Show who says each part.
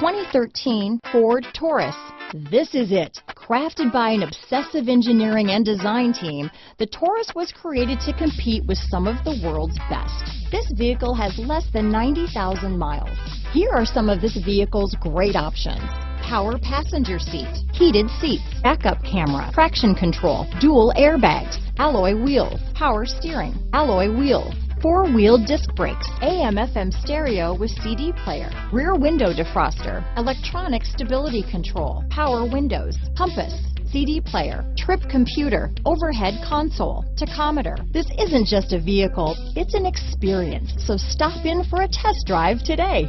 Speaker 1: 2013 Ford Taurus. This is it. Crafted by an obsessive engineering and design team, the Taurus was created to compete with some of the world's best. This vehicle has less than 90,000 miles. Here are some of this vehicle's great options: power passenger seat, heated seats, backup camera, traction control, dual airbags, alloy wheels, power steering, alloy wheels, four-wheel disc brakes, AM/FM stereo with CD player, rear window defroster, electronic stability control, power windows, compass, CD player, trip computer, overhead console, tachometer. This isn't just a vehicle, it's an experience. So stop in for a test drive today.